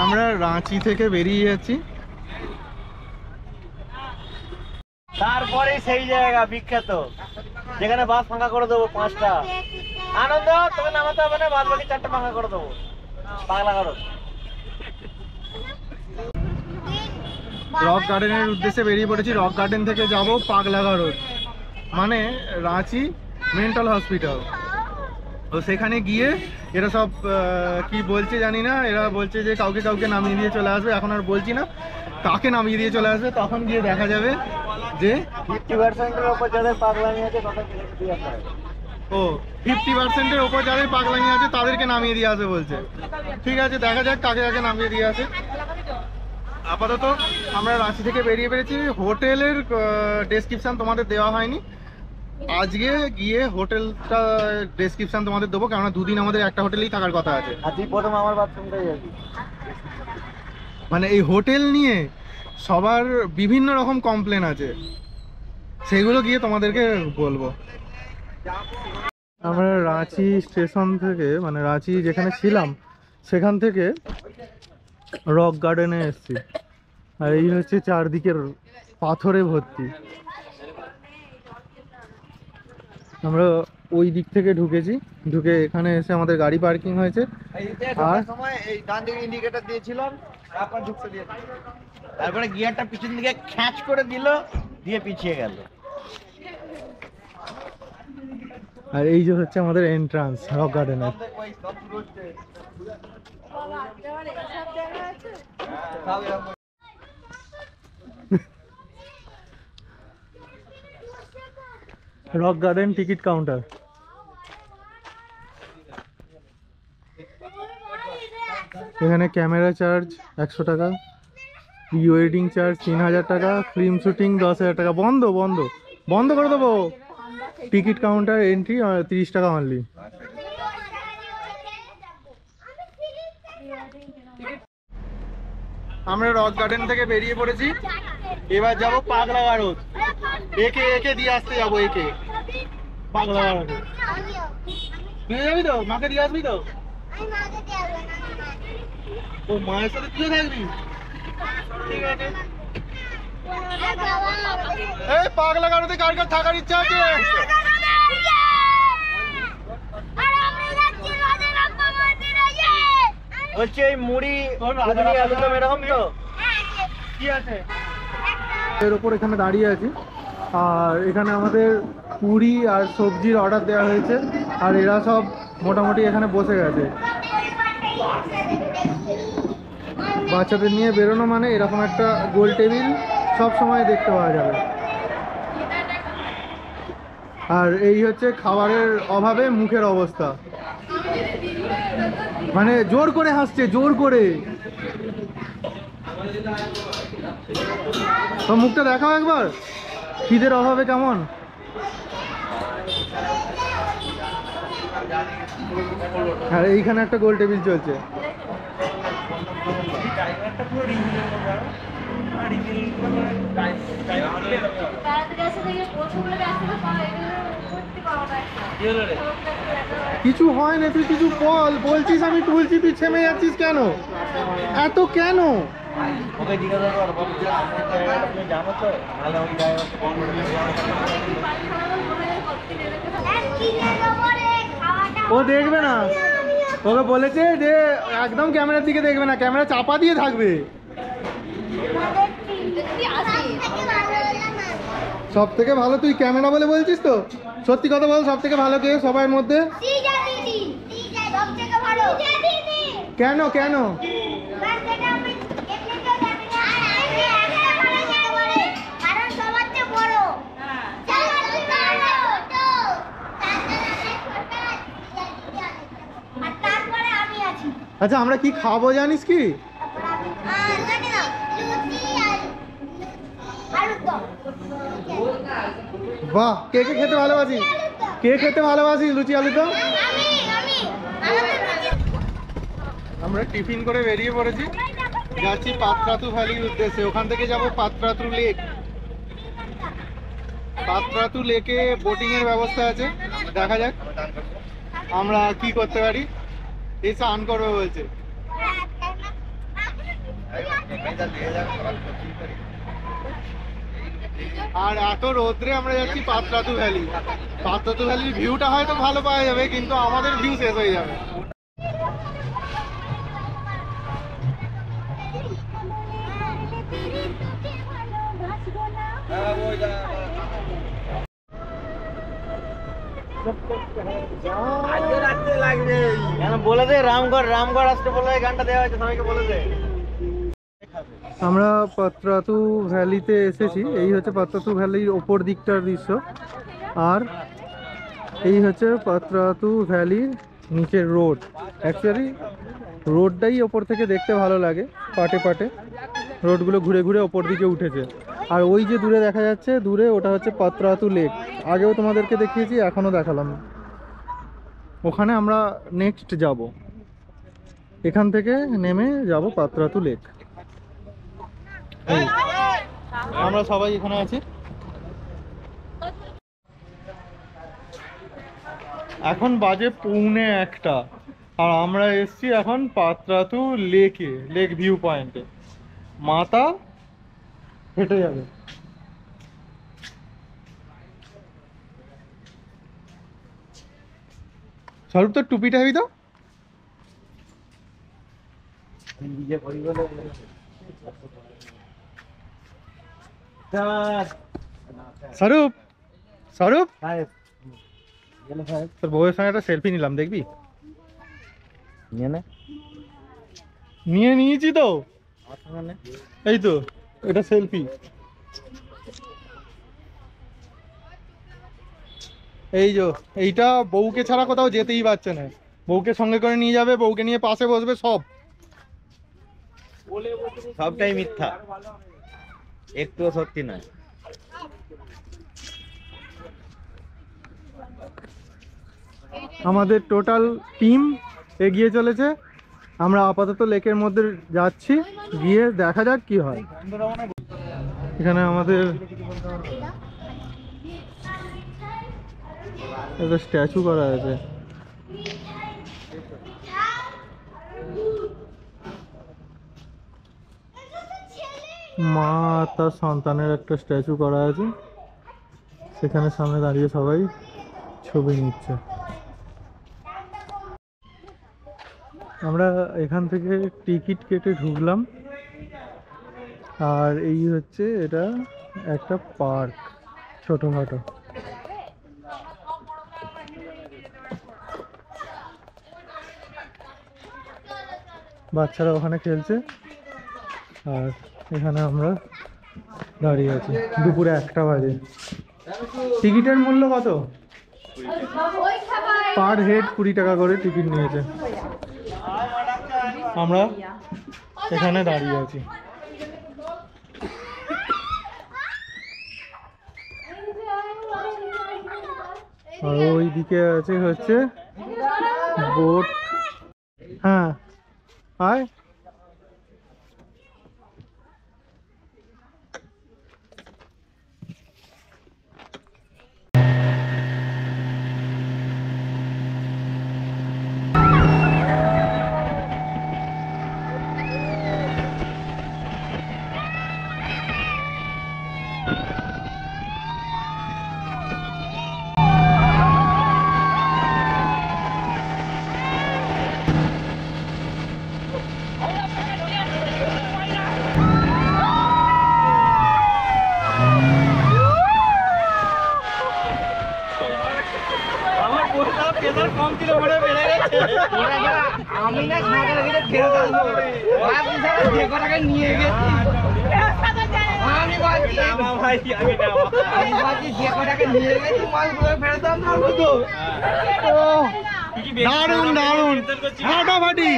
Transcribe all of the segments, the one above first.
আমরা রাঁচি থেকে বেরিয়ে যাচ্ছি, তারপরে সেই জায়গা বিখ্যাত যেখানে বাস ফাঁকা করে দেবো 5টা। আনন্দ তোকে নামাতে হবে না, বাদ বাকি 4টা ফাঁকা করে দেবো। পাগলা করো। রক গার্ডেনের উদ্দেশ্যে বেরিয়ে পড়েছি। রক গার্ডেন থেকে যাব পাগলাগারো, মানে রাঁচি মেন্টাল হসপিটাল। তো সেখানে গিয়ে এরা সব কি বলছে জানি না, এরা বলছে যে কাউকে কাউকে নামিয়ে দিয়ে চলে আসবে। এখন আর বলছি না কাকে নামিয়ে দিয়ে চলে আসবে, তখন গিয়ে দেখা যাবে যে 50%-এর উপর যাদের পাগলামি আছে তাদেরকে দিয়ে আসবে। ও 50%-এর ওপর যাদের পাগলামি আছে তাদেরকে নামিয়ে দিয়ে আসবে বলছে। ঠিক আছে, দেখা যাক কাকে কাকে নামিয়ে দিয়ে আসে। আপাতত আমরা রাঁচি থেকে বেরিয়ে পেরেছি। হোটেলের ডেসক্রিপশান তোমাদের দেওয়া হয়নি, আজকে গিয়ে হোটেলটা ডেসক্রিপশান তোমাদের দেবো, কেননা দুদিন আমাদের একটা হোটেলেই থাকার কথা আছে। আজই প্রথম আমার বাথরুমটাই যাবি। মানে এই হোটেল নিয়ে সবার বিভিন্ন রকম কমপ্লেন আছে, সেগুলো গিয়ে তোমাদেরকে বলবো। আমরা রাঁচি স্টেশন থেকে, মানে রাঁচি যেখানে ছিলাম সেখান থেকে রক গার্ডেনে এসেছি। আর এই হচ্ছে চারদিকের পাথরে ভর্তি। আমরা ওই দিক থেকে ঢুকেছি, ঢুকে এখানে এসে আমাদের গাড়ি পার্কিং হয়েছে। আর সময় এই ডান দিকে ইন্ডিকেটর দিয়েছিলাম, তারপর ঢুকতে দিয়েছি। তারপরে গিয়ারটা পিছন দিকে খ্যাচ করে দিল, দিয়ে পিছিয়ে গেল। আর এই যে হচ্ছে আমাদের এন্ট্রান্স রক গার্ডেনের। Rock garden ticket counter. এখানে ক্যামেরা চার্জ 100 টাকা, প্রি ওয়েডিং চার্জ 3000 টাকা, ফিল্ম শুটিং 10,000 টাকা। বন্ধ বন্ধ বন্ধ করে দেবো। টিকিট কাউন্টার এন্ট্রি 30 টাকা অনলি। আমরা রক গার্ডেন থেকে বেরিয়ে পড়েছি, এবার যাব পাগলাগারো। একে একে দিয়ে আসতে যাবো, একে পাগলাগারো। তুই যাবি তো? মাকে দিয়ে আসবি তো? ও মায়ের সাথে তুইও থাকবি? ঠিক আছে। এই পাগলাগারোতে কার কার থাকার ইচ্ছা আছে? বলছি এই মুড়ি আলুদম এরকম তো কি আছে এর উপর এখানে দাঁড়িয়ে আছি। আর এখানে আমাদের পুরি আর সবজির অর্ডার দেওয়া হয়েছে, আর এরা সব মোটামুটি এখানে বসে গেছে। বাচ্চাদের নিয়ে বেরোনো মানে এরকম একটা গোল টেবিল সব সময় দেখতে পাওয়া যাবে। আর এই হচ্ছে খাবারের অভাবে মুখের অবস্থা, মানে জোর করে হাসছে, জোর করে। তো মুখটা দেখাও একবার, খিদের অভাবে কেমন। আর এইখানে একটা গোল টেবিল চলছে। কিছু হয় না, তুই কিছু বলছিস, আমি তুলছি, তুই থেমে যাচ্ছিস কেন? এত কেন? ওকে জিজ্ঞাসা করবো তুমি জানো তো, নাহলে ওই ও দেখবে না, ওকে বলেছে যে একদম ক্যামেরার দিকে দেখবে না, ক্যামেরা চাপা দিয়ে থাকবে। সব থেকে ভালো তুই ক্যামেরা বলে বলছিস তো? সত্যি কথা বল, সব থেকে ভালো কে সবার মধ্যে? কেন কেন? আচ্ছা আমরা কি খাবো জানিস কি? বাহ, কে কে খেতে ভালোবাসিস? কে খেতে ভালোবাসিস লুচি আলু দম? আমরা টিফিন করে বেরিয়ে পড়েছি, যাচ্ছি পাত্রাতু ভ্যালির উদ্দেশ্যে। ওখান থেকে যাব পাত্রাতু লেক। পাত্রাতু লেকে বোটিং এর ব্যবস্থা আছে, দেখা যাক আমরা কি করতে পারি। এই স্নান করবে বলছে। আর এত রোদ্রে আমরা যাচ্ছি পাত্রাতু ভ্যালি। পাত্রাতু ভ্যালির ভিউটা হয়তো ভালো পাওয়া যাবে, কিন্তু আমাদের ভিউ শেষ হয়ে যাবে। বলে দে রামগড়, রামগড় আসতে বলে গানটা দেওয়া হয়েছে সবাইকে, বলে দে। আমরা পাত্রাতু ভ্যালিতে এসেছি। এই হচ্ছে পাত্রাতু ভ্যালির ওপর দিকটার দৃশ্য, আর এই হচ্ছে পাত্রাতু ভ্যালির নিচের রোড। অ্যাকচুয়ালি রোডটাই ওপর থেকে দেখতে ভালো লাগে, পাটে পাটে রোডগুলো ঘুরে ঘুরে ওপর দিকে উঠেছে। আর ওই যে দূরে দেখা যাচ্ছে, দূরে ওটা হচ্ছে পাত্রাতু লেক। আগেও তোমাদেরকে দেখিয়েছি, এখনও দেখালাম। ওখানে আমরা নেক্সট যাব, এখান থেকে নেমে যাব পাত্রাতু লেক। আমরা সবাই এখানে আছি। এখন বাজে 1:45, আর আমরা এসছি এখন পাত্রাতু লেকে, লেক ভিউ পয়েন্টে। মাথা হেঁটে যাবে। স্বরূপ তোর টুপিটা হেবি তো। স্বরূপ, স্বরূপ তোর বউয়ের সঙ্গে একটা সেলফি নিলাম, দেখবি? নিয়ে নিয়েছি তো, এই তো এটা সেলফি। এই যে এইটা বউকে ছাড়া কোথাও যেতেই পারছে না। বউকে সঙ্গে করে নিয়ে যাবে, বউকে নিয়ে পাশে বসবে, সবটাই মিথ্যা, একটুও সত্যি নয়। আমাদের টোটাল টিম এগিয়ে চলেছে। আমরা আপাতত লেকের মধ্যে যাচ্ছি, গিয়ে দেখা যাক কি হয়। এখানে আমাদের একটা স্ট্যাচু করা আছে। মা তার সন্তানের একটা স্ট্যাচু করা আছে, সেখানে সামনে দাঁড়িয়ে সবাই ছবি নিচ্ছে। আমরা এখান থেকে টিকিট কেটে ঢুকলাম, আর এই হচ্ছে এটা একটা পার্ক ছোটখাটো। বাচ্চারা ওখানে খেলছে, আর এখানে আমরা দাঁড়িয়ে আছি। দুপুরে 1টা বাজে। টিকিটের মূল্য কত? পার হেড 20 টাকা করে টিকিট নিয়েছে। আমরা এখানে দাঁড়িয়ে আছি। আর ওই দিকে আছে হচ্ছে বোট। হ্যাঁ আয়। আমি না সাঁতার কেটে ফেরত আসবো, যে কটাকে নিয়ে গেছি আমি বলছি, আমি বলছি যে কটাকে নিয়ে গেছি মাছগুলো ফেরত আসবো তো। দারুন দারুন, ফাটাফাটি।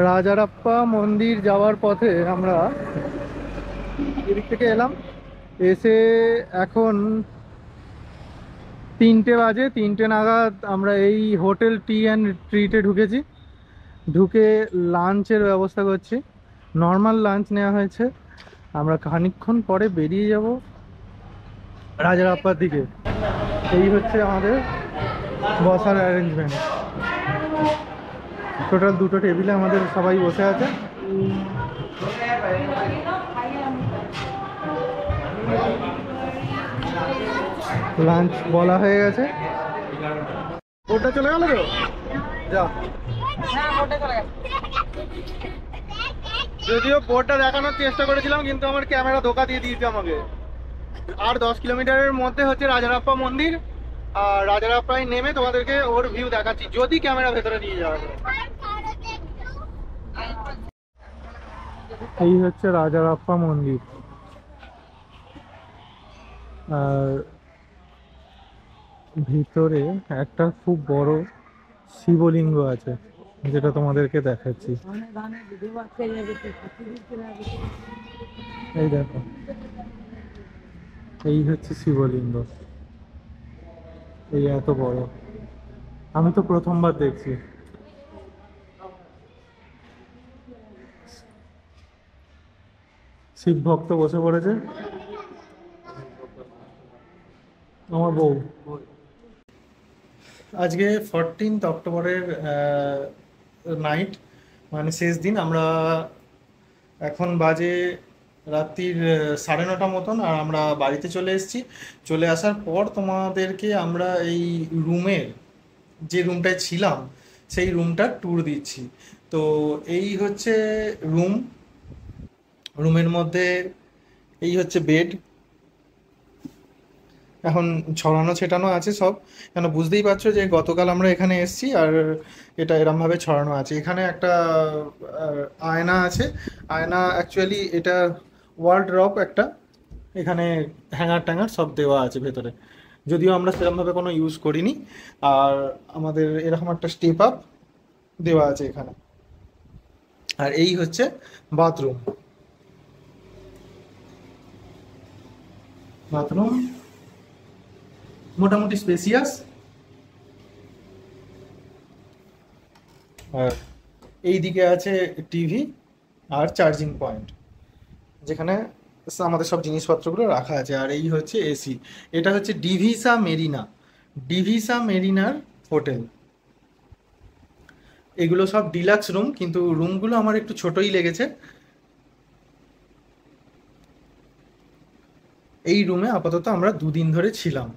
রাজারাপ্পা মন্দির যাওয়ার পথে আমরা এদিক থেকে এলাম, এসে এখন 3টে বাজে, 3টে নাগাদ আমরা এই হোটেল টি অ্যান্ড ট্রিটে ঢুকেছি। ঢুকে লাঞ্চের ব্যবস্থা করছি। নর্মাল লাঞ্চ নেওয়া হয়েছে। আমরা খানিকক্ষণ পরে বেরিয়ে যাব রাজারাপ্পার দিকে। এই হচ্ছে আমাদের বসার অ্যারেঞ্জমেন্ট। টোটাল 2টো টেবিলে আমাদের সবাই বসে আছে। লাঞ্চ বলা হয়ে গেছে। ওটা চলে গেল তো যা। যদিও বোর্ডটা দেখানোর চেষ্টা করেছিলাম, কিন্তু আমার ক্যামেরা ধোকা দিয়ে দিয়েছে আমাকে। আর 10 কিলোমিটারের মধ্যে হচ্ছে রাজারাপ্পা মন্দির। আর রাজারাপ্পায় নেমে তোমাদেরকে ওর ভিউ দেখাচ্ছি, যদি ক্যামেরা ভেতরে নিয়ে যাওয়া যায়। এই হচ্ছে রাজারাপ্পা মন্দির। আর ভিতরে একটা খুব বড় শিবলিঙ্গ আছে, যেটা তোমাদেরকে দেখাচ্ছি। এই দেখো, এই হচ্ছে শিবলিঙ্গ। এই এত বড়, আমি তো প্রথমবার দেখছি। শিব ভক্ত বসে পড়েছে, আমার বউ। আজকে 14 অক্টোবরের নাইট, মানে শেষ দিন। আমরা এখন বাজে রাত্রির 9:30 মতন, আর আমরা বাড়িতে চলে এসেছি। চলে আসার পর তোমাদেরকে আমরা এই রুমের, যে রুমটায় ছিলাম সেই রুমটার ট্যুর দিচ্ছি। তো এই হচ্ছে রুমের মধ্যে এই হচ্ছে বেড। এখন ছড়ানো ছেটানো আছে সব, কেন বুঝতেই পারছো যে গতকাল আমরা এখানে এসেছি আর এটা এরমভাবে ছড়ানো আছে। এখানে একটা আয়না আছে। আয়না অ্যাকচুয়ালি এটা ওয়ার্ডরোব একটা, এখানে হ্যাঙ্গার ট্যাঙ্গার সব দেওয়া আছে ভেতরে, যদিও আমরা সেরকমভাবে কোনো ইউজ করিনি। আর আমাদের এরকম একটা স্টেপ আপ দেওয়া আছে এখানে। আর এই হচ্ছে বাথরুম। মোটামুটি স্পেসিয়াস। আর এই দিকে আছে টিভি আর চার্জিং পয়েন্ট, যেখানে আমাদের সব জিনিসপত্রগুলো রাখা আছে। আর এই হচ্ছে এসি। এটা হচ্ছে ডিভিসা মেরিনার হোটেল। এগুলো সব ডিলাক্স রুম, কিন্তু রুমগুলো আমার একটু ছোটই লেগেছে। এই রুমে আপাতত আমরা 2 দিন ধরে ছিলাম।